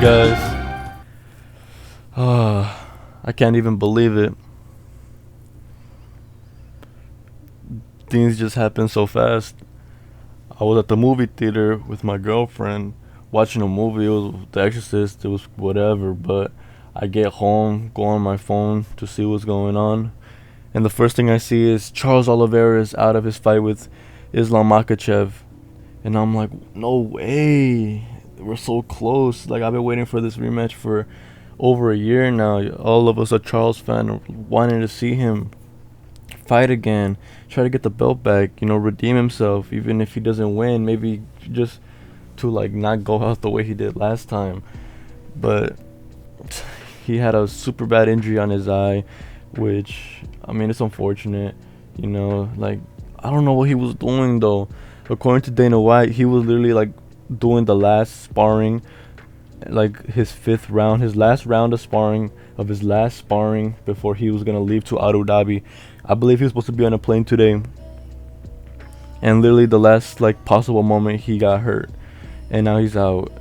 guys? I can't even believe it. Things just happen so fast. I was at the movie theater with my girlfriend watching a movie. It was The Exorcist. It was whatever, but I get home, go on my phone to see what's going on, and the first thing I see is Charles Oliveira is out of his fight with Islam Makhachev, and I'm like, no way. We're so close. Like, I've been waiting for this rematch for over a year now. All of us a Charles fan are wanting to see him fight again, try to get the belt back, redeem himself, even if he doesn't win, maybe just to like not go out the way he did last time. But he had a super bad injury on his eye, which, I mean, it's unfortunate, like, I don't know what he was doing though. According to Dana White, he was literally like doing the last sparring, like his last round of sparring of his last sparring before he was gonna leave to Abu Dhabi. I believe he was supposed to be on a plane today, and literally the last like possible moment he got hurt, and now he's out.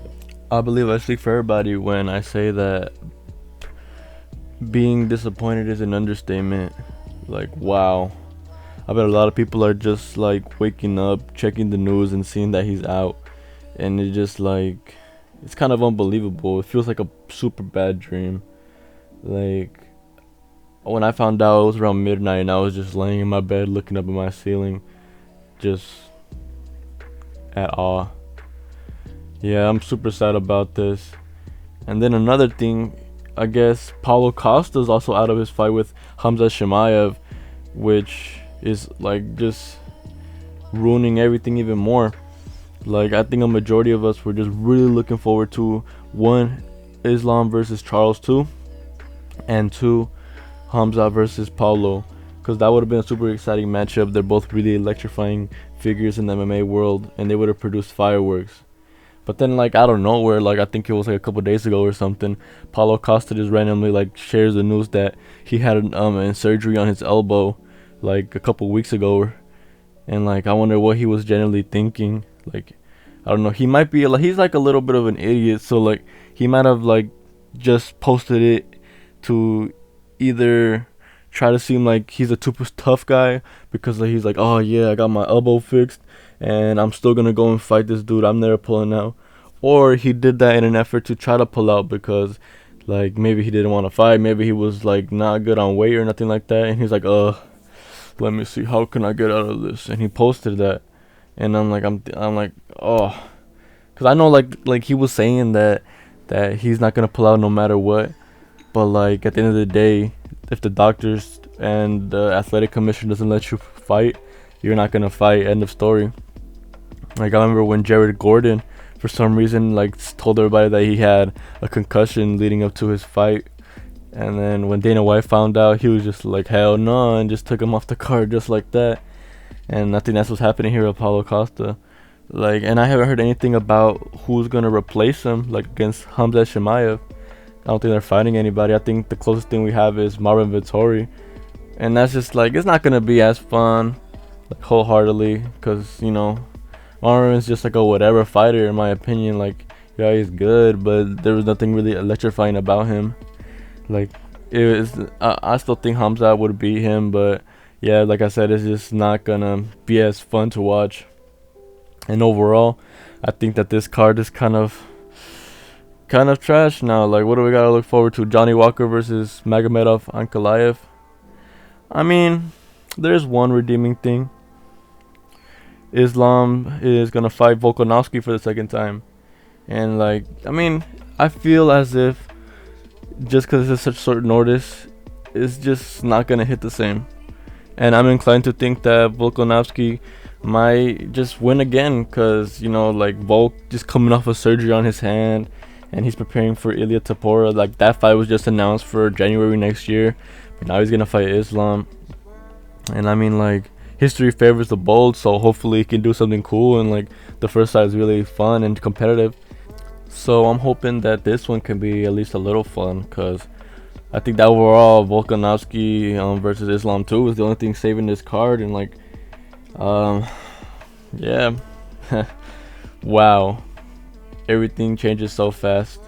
I believe I speak for everybody when I say that being disappointed is an understatement. Like, wow. I bet a lot of people are just like waking up, checking the news, and seeing that he's out, and it just like, it's kind of unbelievable. It feels like a super bad dream. Like, when I found out, it was around midnight, and I was just laying in my bed looking up at my ceiling, just at awe. Yeah, I'm super sad about this. And then another thing, I guess Paulo Costa is also out of his fight with Hamza Chimaev, which is like just ruining everything even more. Like, I think a majority of us were just really looking forward to, one, Islam versus Charles 2, and 2, Hamza versus Paulo, because that would have been a super exciting matchup. They're both really electrifying figures in the MMA world, and they would have produced fireworks. But then, like, out of nowhere, like, I think it was like a couple days ago or something, Paulo Costa just randomly like shares the news that he had an surgery on his elbow like a couple weeks ago, and like, I wonder what he was genuinely thinking. Like, I don't know, he might be like, he's like a little bit of an idiot, so like he might have like just posted it to either try to seem like he's a super tough guy, because like, he's like, oh yeah, I got my elbow fixed and I'm still gonna go and fight this dude, I'm never pulling out. Or he did that in an effort to try to pull out because like maybe he didn't want to fight, maybe he was like not good on weight or nothing like that, and he's like, let me see, how can I get out of this? And he posted that, and I'm like, oh, because I know like he was saying that he's not gonna pull out no matter what, but like at the end of the day, if the doctors and the athletic commission doesn't let you fight, you're not gonna fight. End of story. Like, I remember when Jared Gordon, for some reason, like told everybody that he had a concussion leading up to his fight. And then when Dana White found out, he was just like, hell no, and just took him off the card just like that. And I think that's what's happening here with Paulo Costa. Like, and I haven't heard anything about who's gonna replace him, like against Hamza Chimaev. I don't think they're fighting anybody. I think the closest thing we have is Marvin Vettori, and that's just like, it's not gonna be as fun, like, wholeheartedly, because Marvin's just like a whatever fighter in my opinion. Like, yeah, he's good, but there was nothing really electrifying about him. Like, I still think Hamza would beat him, but yeah, like I said, it's just not gonna be as fun to watch. And overall, I think that this card is kind of trash now. Like, what do we gotta look forward to? Johnny Walker versus Magomedov Ankalaev. I mean, there's one redeeming thing. Islam is gonna fight Volkanovski for the second time, and like, I mean, I feel as if just because it's such short notice, it's just not gonna hit the same. And I'm inclined to think that Volkanovski might just win again, because like, Volk just coming off a surgery on his hand, and he's preparing for Ilia Topuria. Like, that fight was just announced for January next year, but now he's gonna fight Islam. And I mean, like, history favors the bold, so hopefully he can do something cool, and like, the first side is really fun and competitive. So I'm hoping that this one can be at least a little fun, because I think that overall Volkanovski versus Islam 2 is the only thing saving this card. And like, yeah. Wow, everything changes so fast.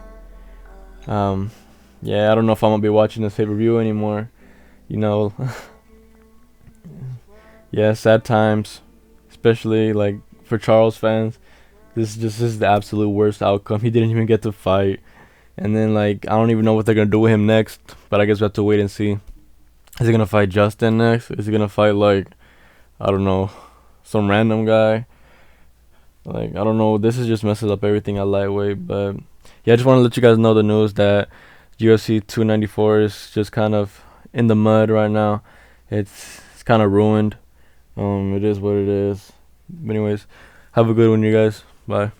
Um, yeah, I don't know if I'm gonna be watching this pay-per-view anymore. You know, yeah, sad times, especially like for Charles fans. This is the absolute worst outcome. He didn't even get to fight, and then like I don't even know what they're gonna do with him next. But I guess we have to wait and see. Is he gonna fight Justin next? Is he gonna fight like I don't know, some random guy? Like I don't know. This is just messes up everything at lightweight. But yeah, I just want to let you guys know the news that UFC 294 is just kind of in the mud right now. It's kind of ruined. It is what it is. But anyways, have a good one, you guys. Bye.